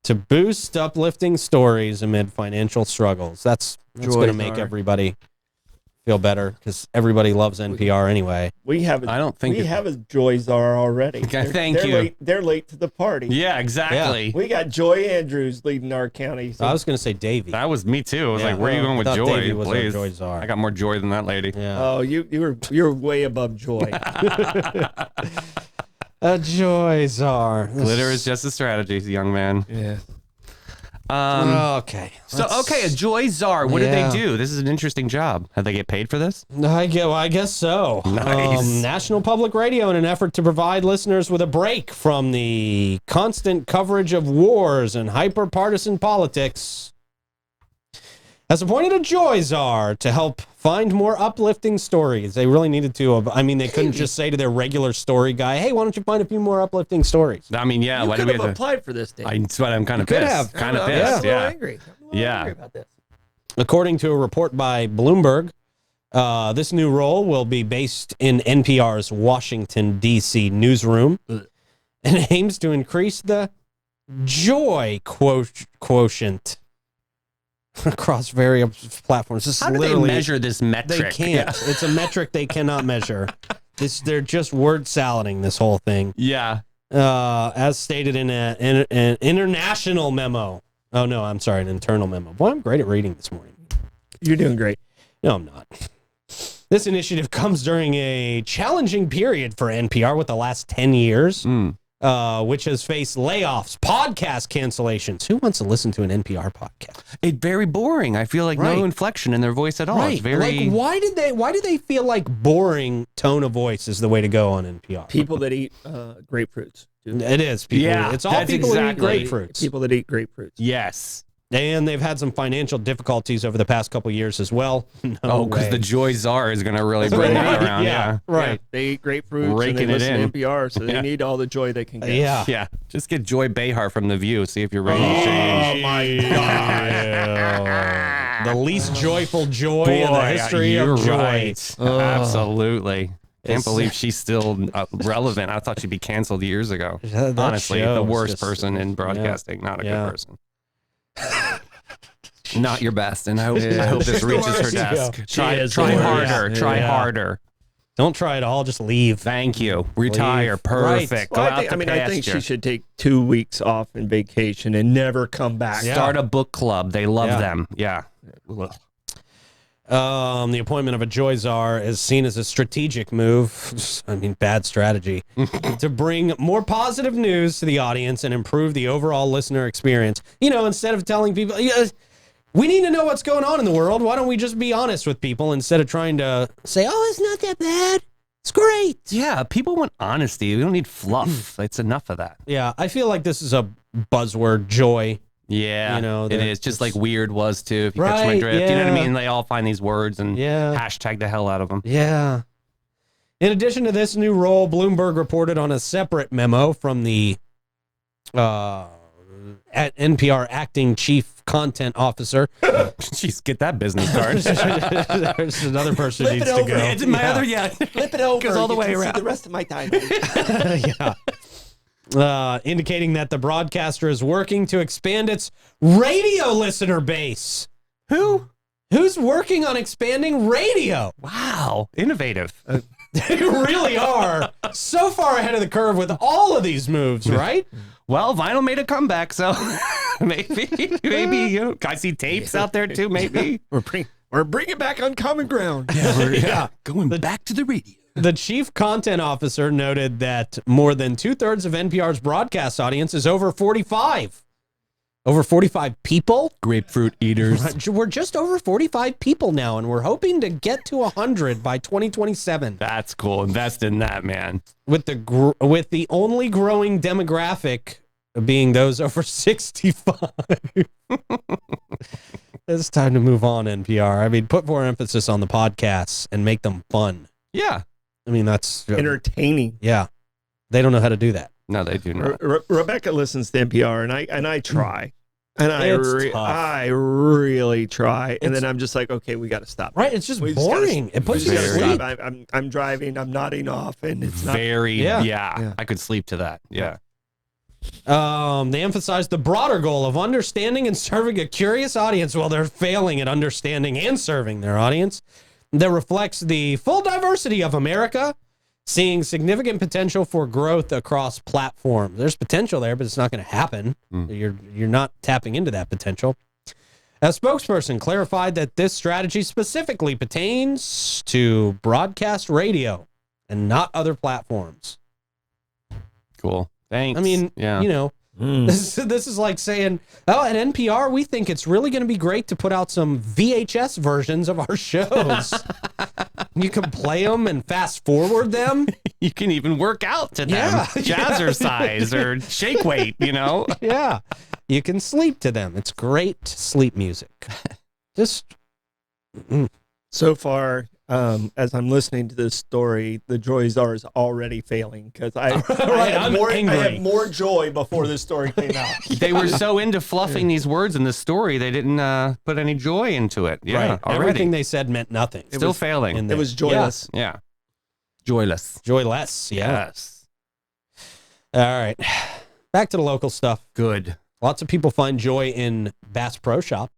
to boost uplifting stories amid financial struggles. That's going to make everybody feel better because everybody loves NPR anyway. We have a Joy Czar already. Thank you. They're late to the party. Yeah, exactly. Yeah. We got Joy Andrews leading our county. So. I was going to say Davey. That was me too. I was like, where are you going with Joy? Davey was our Joy Czar. I got more joy than that lady. Yeah. Oh, you're way above Joy. A Joy Czar. Glitter is just a strategy, young man. Yeah. Okay. A Joy Czar. What did they do? This is an interesting job. Have they get paid for this? I guess so. Nice. National Public Radio, in an effort to provide listeners with a break from the constant coverage of wars and hyper-partisan politics, has appointed a Joy Czar to help find more uplifting stories. They really needed to. I mean, they couldn't just say to their regular story guy, hey, why don't you find a few more uplifting stories? I mean, yeah. You could have applied for this, Dave. That's why I'm kind of pissed. Could have. Kind of I'm pissed, a little angry. Angry about this. According to a report by Bloomberg, this new role will be based in NPR's Washington, D.C. newsroom and aims to increase the joy quotient across various platforms. How do they measure this metric? They can't. Yeah. It's a metric they cannot measure. They're just word salading this whole thing. Yeah. As stated in an international memo. Oh, no, I'm sorry, an internal memo. Boy, I'm great at reading this morning. You're doing great. No, I'm not. This initiative comes during a challenging period for NPR with the last 10 years. Which has faced layoffs, podcast cancellations. Who wants to listen to an NPR podcast? It's very boring. I feel like no inflection in their voice at all. Right. It's very... Like, why do they feel like boring tone of voice is the way to go on NPR? People that eat grapefruits. It is. It's all people that eat grapefruits. People that eat grapefruits. Yes. And they've had some financial difficulties over the past couple of years as well. Because the Joy Czar is going to really bring that around. Yeah. Right. Yeah, they eat grapefruits Raking and they it listen in. to NPR, so they need all the joy they can get. Yeah. Just get Joy Behar from The View. See if your ratings change. Oh, my God. The least joyful joy in the history of joy. Right. Absolutely. Can't believe she's still relevant. I thought she'd be canceled years ago. Honestly, the worst person in broadcasting. Not a good person. Not your best, and I hope this reaches her desk. Try harder. Try harder. Don't try at all. Just leave. Thank you. Retire. Leave. Perfect. Right. Go out I think she should take 2 weeks off in vacation and never come back. Start a book club. They love them. Yeah. The appointment of a Joy Czar is seen as a strategic move. I mean, bad strategy to bring more positive news to the audience and improve the overall listener experience. You know, instead of telling people, we need to know what's going on in the world. Why don't we just be honest with people instead of trying to say, oh, it's not that bad. It's great. Yeah, people want honesty. We don't need fluff. It's enough of that. Yeah, I feel like this is a buzzword, joy. Yeah, you know, it is just like weird was too. If you catch my drift, you know what I mean? They all find these words and hashtag the hell out of them. Yeah. In addition to this new role, Bloomberg reported on a separate memo from the at NPR acting chief content officer. Jeez, get that business card. There's another person who needs to go. It's my other, Flip it over. Goes all the way around. See the rest of my time. Indicating that the broadcaster is working to expand its radio listener base. Who's working on expanding radio? Wow, innovative. They really are so far ahead of the curve with all of these moves, right? Well, vinyl made a comeback, so maybe I see tapes out there too. Maybe we're bringing back on common ground. Going back to the radio. The chief content officer noted that more than 2/3 of NPR's broadcast audience is over 45. Over 45 people? Grapefruit eaters. We're just over 45 people now, and we're hoping to get to 100 by 2027. That's cool. Invest in that, man. With the only growing demographic being those over 65. It's time to move on, NPR. I mean, put more emphasis on the podcasts and make them fun. Yeah. I mean, that's entertaining. Yeah. They don't know how to do that. No, they do not. Rebecca listens to NPR, and I try. And I really try. And then I'm just like, okay, we got to stop. Right. It's just boring. It puts you to sleep. I'm driving. I'm nodding off. And it's not. Yeah. I could sleep to that. Yeah. They emphasize the broader goal of understanding and serving a curious audience while they're failing at understanding and serving their audience. That reflects the full diversity of America, seeing significant potential for growth across platforms. There's potential there, but it's not going to happen. You're not tapping into that potential. A spokesperson clarified that this strategy specifically pertains to broadcast radio and not other platforms. Cool. Thanks. I mean, this is like saying, at NPR, we think it's really going to be great to put out some VHS versions of our shows. You can play them and fast forward them. You can even work out to them. Jazzercise or shake weight, Yeah. You can sleep to them. It's great sleep music. Just. So far, as I'm listening to this story, the joy czar is already failing because I had more joy before this story came out. They were so into fluffing these words in the story, they didn't put any joy into it. Yeah, right. Everything they said meant nothing. Still failing. It was joyless. Yeah. Joyless. Joyless. Yeah. Yes. All right. Back to the local stuff. Good. Lots of people find joy in Bass Pro Shop.